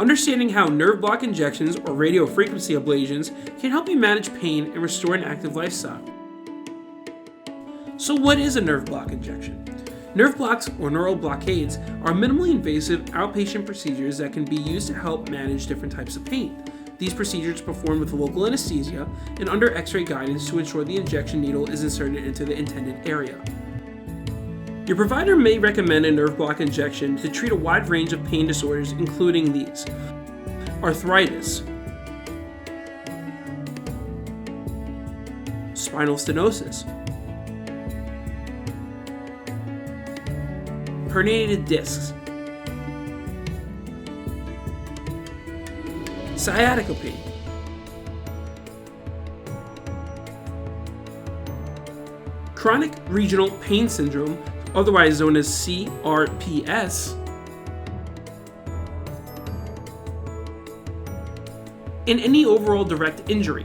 Understanding how nerve block injections or radiofrequency ablations can help you manage pain and restore an active lifestyle. So what is a nerve block injection? Nerve blocks or neural blockades are minimally invasive outpatient procedures that can be used to help manage different types of pain. These procedures are performed with local anesthesia and under X-ray guidance to ensure the injection needle is inserted into the intended area. Your provider may recommend a nerve block injection to treat a wide range of pain disorders, including these: arthritis, spinal stenosis, herniated discs, sciatica pain, chronic regional pain syndrome, otherwise known as CRPS, and any overall direct injury.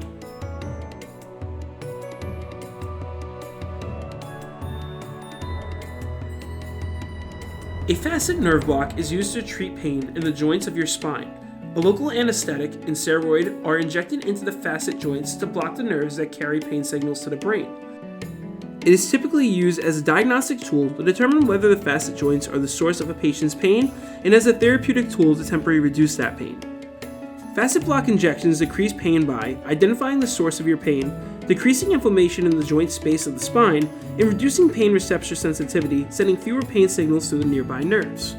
A facet nerve block is used to treat pain in the joints of your spine. A local anesthetic and steroid are injected into the facet joints to block the nerves that carry pain signals to the brain. It is typically used as a diagnostic tool to determine whether the facet joints are the source of a patient's pain and as a therapeutic tool to temporarily reduce that pain. Facet block injections decrease pain by identifying the source of your pain, decreasing inflammation in the joint space of the spine, and reducing pain receptor sensitivity, sending fewer pain signals to the nearby nerves.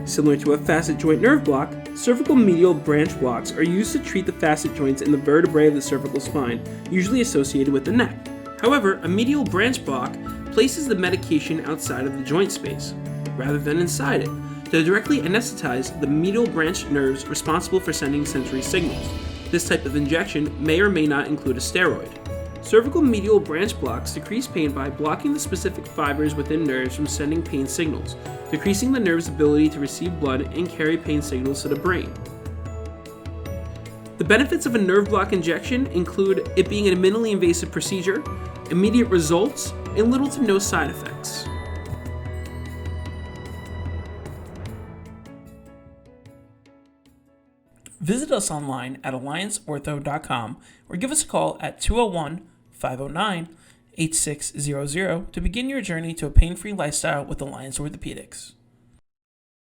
Similar to a facet joint nerve block, cervical medial branch blocks are used to treat the facet joints in the vertebrae of the cervical spine, usually associated with the neck. However, a medial branch block places the medication outside of the joint space, rather than inside it, to directly anesthetize the medial branch nerves responsible for sending sensory signals. This type of injection may or may not include a steroid. Cervical medial branch blocks decrease pain by blocking the specific fibers within nerves from sending pain signals, decreasing the nerve's ability to receive blood and carry pain signals to the brain. The benefits of a nerve block injection include it being a minimally invasive procedure, immediate results, and little to no side effects. Visit us online at allianceortho.com or give us a call at 201-509-8600 to begin your journey to a pain-free lifestyle with Alliance Orthopedics.